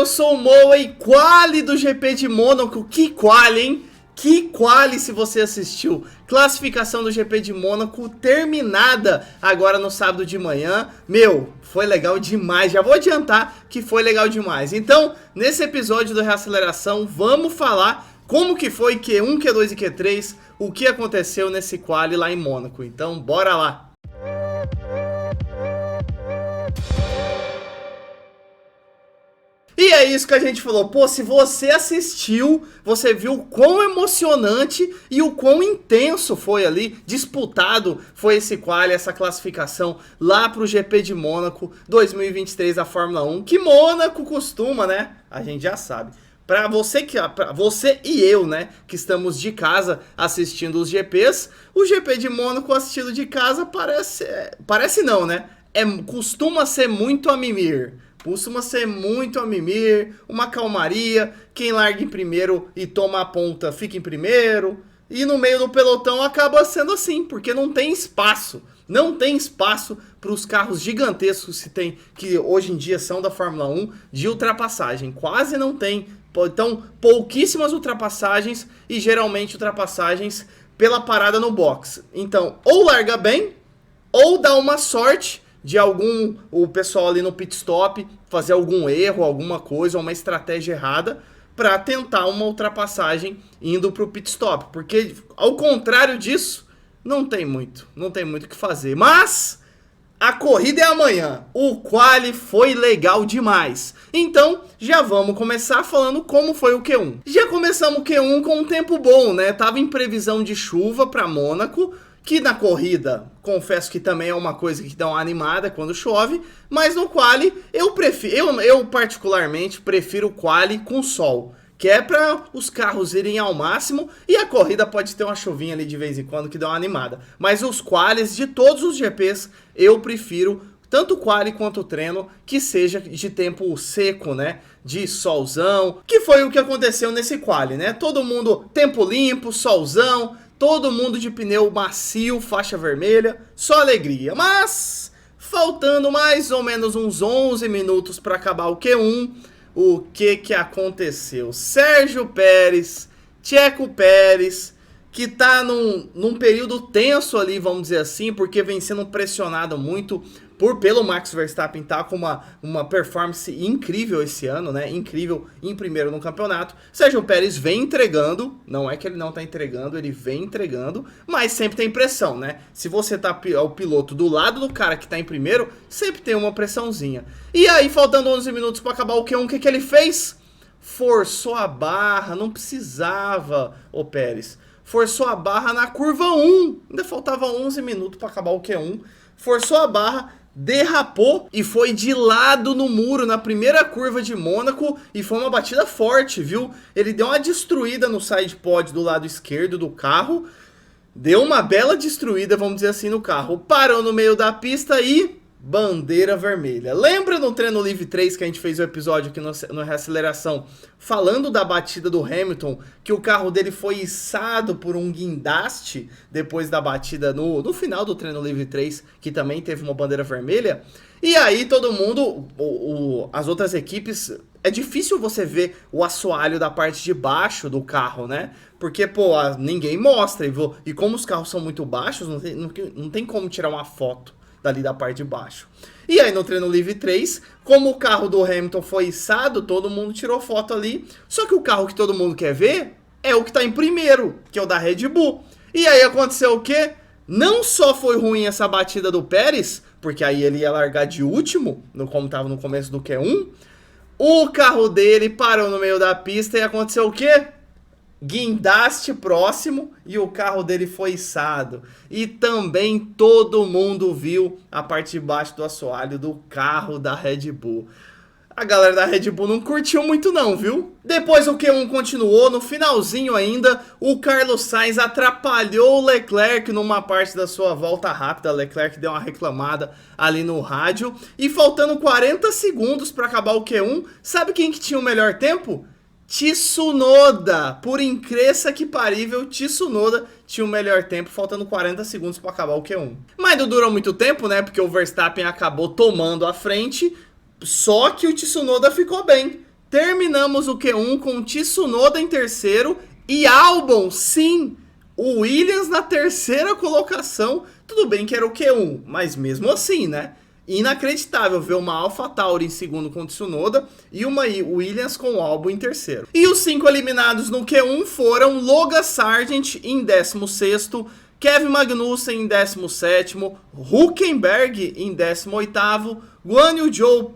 sou o Moa e quali do GP de Mônaco. Que quali, hein? Que quali se você assistiu. Classificação do GP de Mônaco terminada agora no sábado de manhã. Meu, foi legal demais. Já vou adiantar que foi legal demais. Então, nesse episódio do Reaceleração, vamos falar como que foi Q1, Q2 e Q3, o que aconteceu nesse quali lá em Mônaco. Então, bora lá. E é isso que a gente falou, pô, se você assistiu, você viu o quão emocionante e o quão intenso foi ali, disputado foi esse quali, essa classificação lá pro GP de Mônaco 2023 da Fórmula 1, que Mônaco costuma, né, a gente já sabe. Pra você e eu, né, que estamos de casa assistindo os GPs, o GP de Mônaco assistido de casa parece não, né, costuma ser muito a mimir. Costuma ser muito a mimir, uma calmaria, quem larga em primeiro e toma a ponta fica em primeiro, e no meio do pelotão acaba sendo assim, porque não tem espaço. Não tem espaço para os carros gigantescos que hoje em dia são da Fórmula 1 de ultrapassagem. Quase não tem. Então, pouquíssimas ultrapassagens e geralmente ultrapassagens pela parada no box. Então, ou larga bem, ou dá uma sorte de o pessoal ali no pit stop fazer algum erro, alguma coisa, uma estratégia errada para tentar uma ultrapassagem indo para o pit stop, porque ao contrário disso, não tem muito o que fazer. Mas a corrida é amanhã, o quali foi legal demais. Então, já vamos começar falando como foi o Q1. Já começamos o Q1 com um tempo bom, né? Tava em previsão de chuva para Mônaco, que na corrida, confesso que também é uma coisa que dá uma animada quando chove, mas no quali eu particularmente prefiro o quali com sol, que é para os carros irem ao máximo e a corrida pode ter uma chuvinha ali de vez em quando que dá uma animada. Mas os qualis de todos os GPs eu prefiro tanto o quali quanto o treino que seja de tempo seco, né? De solzão, que foi o que aconteceu nesse quali, né? Todo mundo tempo limpo, solzão. Todo mundo de pneu macio, faixa vermelha, só alegria. Mas, faltando mais ou menos uns 11 minutos para acabar o Q1, o que aconteceu? Sérgio Pérez, Checo Pérez, que tá num período tenso ali, vamos dizer assim, porque vem sendo pressionado muito pelo Max Verstappen, tá com uma performance incrível esse ano, né? Incrível em primeiro no campeonato. Sérgio Pérez vem entregando, não é que ele não tá entregando, ele vem entregando, mas sempre tem pressão, né? Se você tá o piloto do lado do cara que tá em primeiro, sempre tem uma pressãozinha. E aí, faltando 11 minutos para acabar o Q1, o que ele fez? Forçou a barra, não precisava, o Pérez. Forçou a barra na curva 1, ainda faltava 11 minutos para acabar o Q1. Forçou a barra, derrapou e foi de lado no muro na primeira curva de Mônaco e foi uma batida forte, viu? Ele deu uma destruída no side pod do lado esquerdo do carro, deu uma bela destruída, vamos dizer assim, no carro. Parou no meio da pista e bandeira vermelha. Lembra no treino livre 3 que a gente fez o episódio aqui no Reaceleração falando da batida do Hamilton, que o carro dele foi içado por um guindaste depois da batida no final do treino livre 3, que também teve uma bandeira vermelha? E aí todo mundo, as outras equipes, é difícil você ver o assoalho da parte de baixo do carro, né? Porque, pô, ninguém mostra, e como os carros são muito baixos, não tem como tirar uma foto dali da parte de baixo. E aí no treino livre 3, como o carro do Hamilton foi içado, todo mundo tirou foto ali, só que o carro que todo mundo quer ver é o que tá em primeiro, que é o da Red Bull. E aí aconteceu o quê? Não só foi ruim essa batida do Pérez, porque aí ele ia largar de último, como tava no começo do Q1, o carro dele parou no meio da pista e aconteceu o quê? Guindaste próximo e o carro dele foi içado. E também todo mundo viu a parte de baixo do assoalho do carro da Red Bull. A galera da Red Bull não curtiu muito não, viu? Depois o Q1 continuou, no finalzinho ainda, o Carlos Sainz atrapalhou o Leclerc numa parte da sua volta rápida. Leclerc deu uma reclamada ali no rádio. E faltando 40 segundos para acabar o Q1, sabe quem que tinha o melhor tempo? Tsunoda, por incrível que parível, Tsunoda tinha o melhor tempo, faltando 40 segundos para acabar o Q1. Mas não durou muito tempo, né, porque o Verstappen acabou tomando a frente, só que o Tsunoda ficou bem. terminamos o Q1 com Tsunoda em terceiro e Albon, sim, o Williams na terceira colocação. Tudo bem que era o Q1, mas mesmo assim, né? Inacreditável ver uma AlphaTauri em segundo com Tsunoda e uma Williams com o Albon em terceiro. E os 5 eliminados no Q1 foram Logan Sargent em 16º, Kevin Magnussen em 17º, Hülkenberg em 18º, Guan Yu Zhou,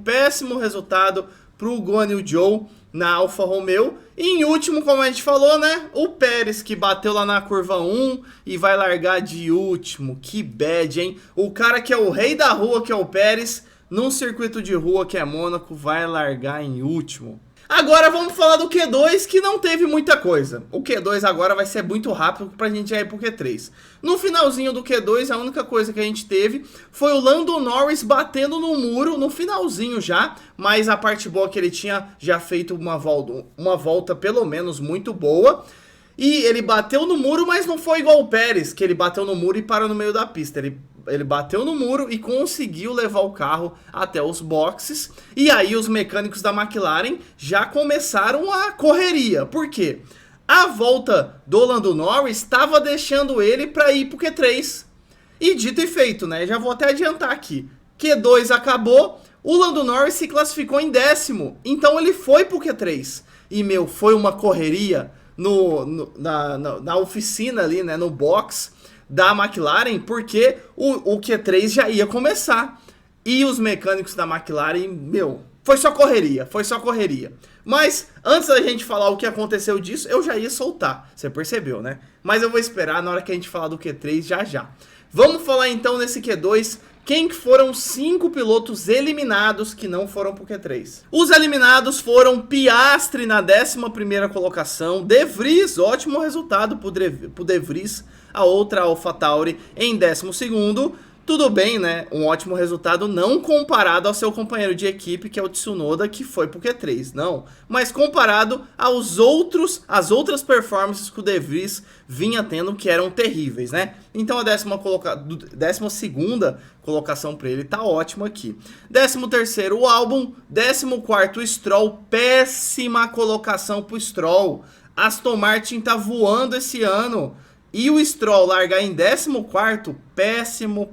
péssimo resultado para o Guan Yu Zhou na Alfa Romeo. E em último, como a gente falou, né, o Pérez, que bateu lá na curva 1 e vai largar de último. Que bad, hein? O cara que é o rei da rua, que é o Pérez, num circuito de rua que é Mônaco, vai largar em último. Agora vamos falar do Q2, que não teve muita coisa. O Q2 agora vai ser muito rápido pra gente já ir pro Q3. No finalzinho do Q2, a única coisa que a gente teve foi o Lando Norris batendo no muro, no finalzinho já, mas a parte boa é que ele tinha já feito uma volta pelo menos muito boa. E ele bateu no muro, mas não foi igual o Pérez, que ele bateu no muro e parou no meio da pista. Ele bateu no muro e conseguiu levar o carro até os boxes. E aí os mecânicos da McLaren já começaram a correria. Por quê? A volta do Lando Norris estava deixando ele para ir pro Q3. E dito e feito, né? Já vou até adiantar aqui. Q2 acabou, o Lando Norris se classificou em 10º. Então ele foi pro Q3. E, meu, foi uma correria na oficina ali, né? No box da McLaren, porque o Q3 já ia começar. E os mecânicos da McLaren, meu, foi só correria. Mas antes da gente falar o que aconteceu disso, eu já ia soltar, você percebeu, né? Mas eu vou esperar na hora que a gente falar do Q3 já. Vamos falar então nesse Q2, quem que foram os 5 pilotos eliminados que não foram pro Q3. Os eliminados foram Piastri na 11ª colocação, De Vries, ótimo resultado pro De Vries, a outra AlphaTauri em 12º. Tudo bem, né? Um ótimo resultado não comparado ao seu companheiro de equipe, que é o Tsunoda, que foi pro Q3, não. Mas comparado às outras performances que o De Vries vinha tendo, que eram terríveis, né? Então a 12ª colocação para ele tá ótimo aqui. 13º o Albon, 14º o Stroll, péssima colocação pro Stroll. Aston Martin tá voando esse ano. E o Stroll largar em 14º, péssimo.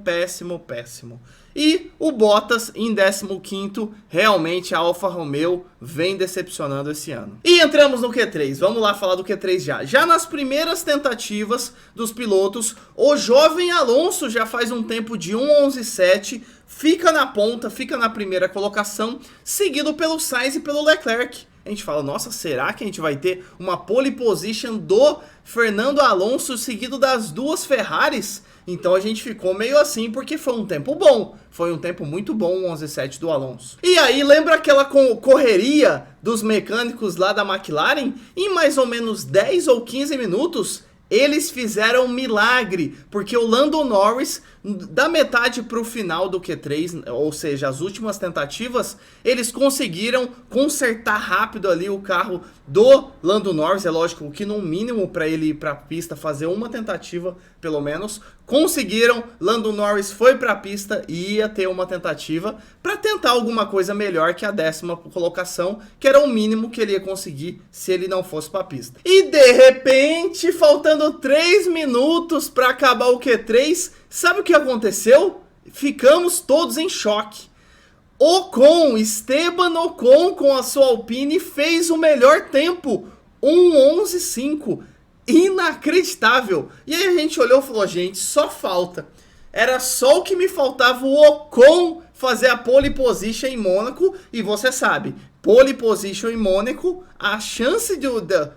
E o Bottas em 15º, realmente a Alfa Romeo vem decepcionando esse ano. E entramos no Q3, vamos lá falar do Q3 já. Já nas primeiras tentativas dos pilotos, o jovem Alonso já faz um tempo de 1:11.7, fica na ponta, fica na primeira colocação, seguido pelo Sainz e pelo Leclerc. A gente fala, nossa, será que a gente vai ter uma pole position do Fernando Alonso seguido das duas Ferraris? Então a gente ficou meio assim porque foi um tempo bom. Foi um tempo muito bom, 11:7 do Alonso. E aí, lembra aquela correria dos mecânicos lá da McLaren? Em mais ou menos 10 ou 15 minutos, eles fizeram um milagre, porque o Lando Norris, da metade para o final do Q3, ou seja, as últimas tentativas, eles conseguiram consertar rápido ali o carro do Lando Norris. É lógico que no mínimo para ele ir para a pista fazer uma tentativa, pelo menos, conseguiram. Lando Norris foi para a pista e ia ter uma tentativa para tentar alguma coisa melhor que a 10ª colocação, que era o mínimo que ele ia conseguir se ele não fosse para a pista. E de repente, faltando 3 minutos para acabar o Q3, sabe o que aconteceu? Ficamos todos em choque. Esteban Ocon com a sua Alpine fez o melhor tempo, 1:11.5. Inacreditável. E aí a gente olhou e falou, gente, só falta. Era só o que me faltava o Ocon fazer a pole position em Mônaco. E você sabe, pole position em Mônaco, a chance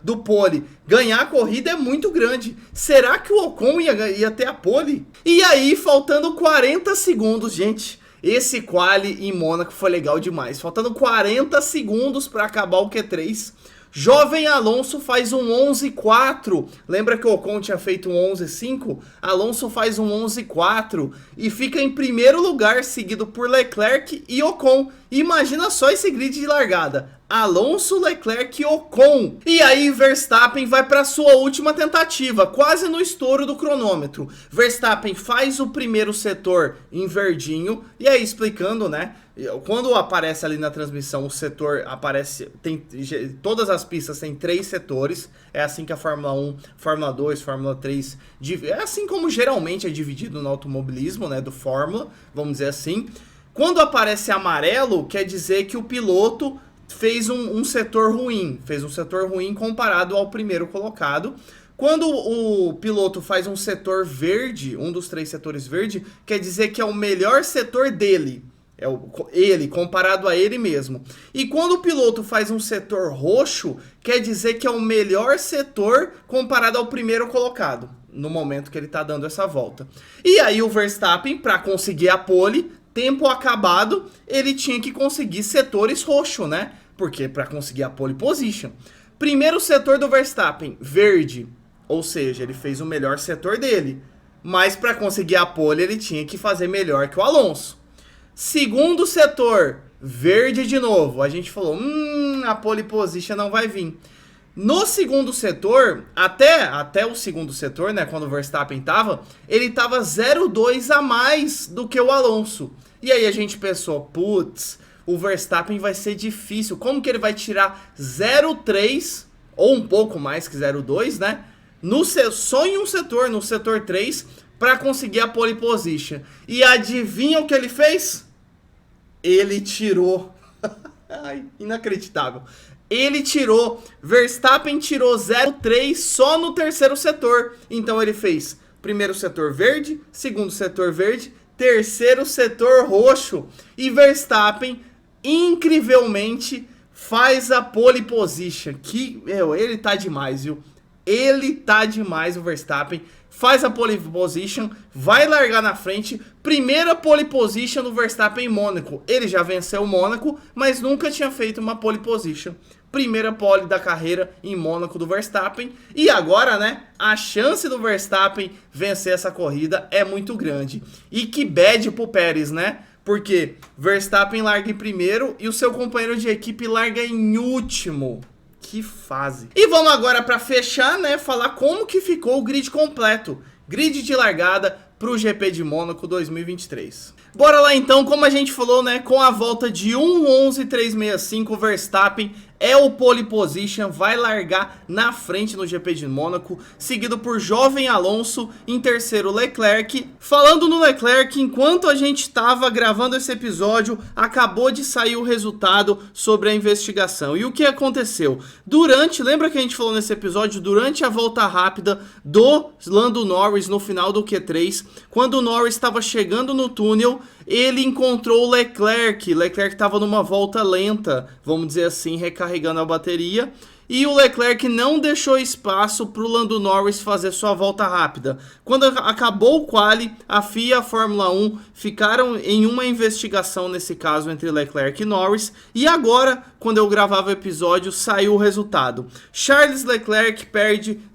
do pole ganhar a corrida é muito grande. Será que o Ocon ia ter a pole? E aí, faltando 40 segundos, gente, esse quali em Mônaco foi legal demais. Faltando 40 segundos para acabar o Q3, jovem Alonso faz um 11.4. Lembra que o Ocon tinha feito um 11.5? Alonso faz um 11.4 e fica em primeiro lugar, seguido por Leclerc e Ocon. Imagina só esse grid de largada. Alonso, Leclerc e Ocon. E aí Verstappen vai para sua última tentativa, quase no estouro do cronômetro. Verstappen faz o primeiro setor em verdinho, e aí explicando, né? Quando aparece ali na transmissão, o setor aparece, todas as pistas têm 3 setores, é assim que a Fórmula 1, Fórmula 2, Fórmula 3, é assim como geralmente é dividido no automobilismo, né, do Fórmula, vamos dizer assim. Quando aparece amarelo, quer dizer que o piloto fez um setor ruim, comparado ao primeiro colocado. Quando o piloto faz um setor verde, um dos 3 setores verde, quer dizer que é o melhor setor dele. Ele, comparado a ele mesmo. E quando o piloto faz um setor roxo, quer dizer que é o melhor setor comparado ao primeiro colocado, no momento que ele está dando essa volta. E aí o Verstappen, para conseguir a pole, tempo acabado, ele tinha que conseguir setores roxo, né? Porque para conseguir a pole position. Primeiro setor do Verstappen, verde. Ou seja, ele fez o melhor setor dele. Mas para conseguir a pole, ele tinha que fazer melhor que o Alonso. Segundo setor, verde de novo. A gente falou, a pole position não vai vir. No segundo setor, até o segundo setor, né, quando o Verstappen tava, ele tava 0,2 a mais do que o Alonso. E aí a gente pensou, putz, o Verstappen vai ser difícil. Como que ele vai tirar 0,3 ou um pouco mais que 0,2, né? Só em um setor, no setor 3, para conseguir a pole position. E adivinha o que ele fez? Ele tirou. Ai, inacreditável. Verstappen tirou 0,3 só no terceiro setor. Então ele fez primeiro setor verde, segundo setor verde, terceiro setor roxo. E Verstappen, incrivelmente, faz a pole position. Ele tá demais, viu? Ele tá demais, o Verstappen. Faz a pole position, vai largar na frente. Primeira pole position do Verstappen em Mônaco. Ele já venceu o Mônaco, mas nunca tinha feito uma pole position. Primeira pole da carreira em Mônaco do Verstappen. E agora, né, a chance do Verstappen vencer essa corrida é muito grande. E que bad pro Pérez, né? Porque Verstappen larga em primeiro e o seu companheiro de equipe larga em último. Que fase. E vamos agora para fechar, né, falar como que ficou o grid completo. Grid de largada para o GP de Mônaco 2023. Bora lá então, como a gente falou, né, com a volta de 1:11.365, o Verstappen é o pole position, vai largar na frente no GP de Mônaco, seguido por jovem Alonso, em terceiro Leclerc. Falando no Leclerc, enquanto a gente estava gravando esse episódio, acabou de sair o resultado sobre a investigação. E o que aconteceu? Lembra que a gente falou nesse episódio, durante a volta rápida do Lando Norris no final do Q3, quando o Norris estava chegando no túnel, ele encontrou o Leclerc. Leclerc estava numa volta lenta, vamos dizer assim, recarregando a bateria. E o Leclerc não deixou espaço para o Lando Norris fazer sua volta rápida. Quando acabou o quali, a FIA e a Fórmula 1 ficaram em uma investigação nesse caso entre Leclerc e Norris. E agora, quando eu gravava o episódio, saiu o resultado. Charles Leclerc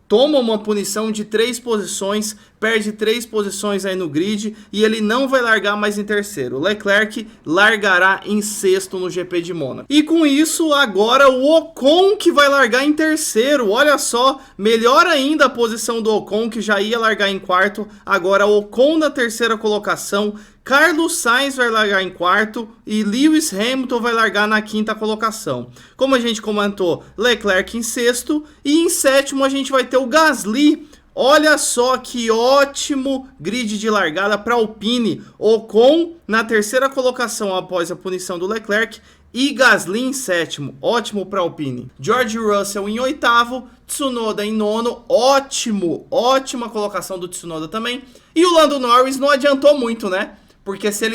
toma uma punição de 3 posições, perde 3 posições aí no grid e ele não vai largar mais em terceiro. Leclerc largará em sexto no GP de Mônaco. E com isso, agora o Ocon que vai largar em terceiro. Olha só, melhor ainda a posição do Ocon, que já ia largar em quarto. Agora o Ocon na terceira colocação. Carlos Sainz vai largar em quarto e Lewis Hamilton vai largar na quinta colocação. Como a gente comentou, Leclerc em sexto e em sétimo a gente vai ter o Gasly. Olha só que ótimo grid de largada para Alpine. Ocon na terceira colocação após a punição do Leclerc e Gasly em sétimo. Ótimo para Alpine. George Russell em oitavo, Tsunoda em nono. Ótima colocação do Tsunoda também. E o Lando Norris não adiantou muito, né? Porque se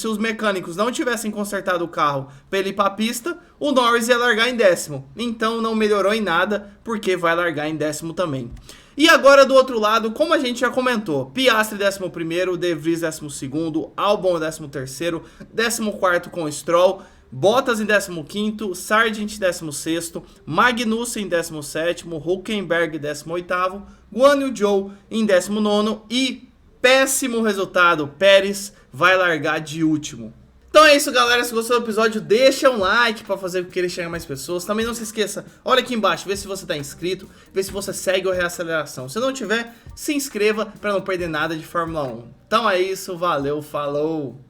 os mecânicos não tivessem consertado o carro para ele ir para a pista, o Norris ia largar em décimo. Então não melhorou em nada, porque vai largar em décimo também. E agora do outro lado, como a gente já comentou, Piastri 11º, De Vries 12º, Albon 13º, 14º com Stroll, Bottas em 15º, Sargent em 16º, Magnussen em 17º, Hülkenberg em 18º, Guan Yu Zhou em 19º e péssimo resultado, Pérez vai largar de último. Então é isso, galera. Se gostou do episódio, deixa um like pra fazer com que ele chegue a mais pessoas. Também não se esqueça, olha aqui embaixo, vê se você tá inscrito, vê se você segue o Reaceleração. Se não tiver, se inscreva pra não perder nada de Fórmula 1. Então é isso, valeu, falou!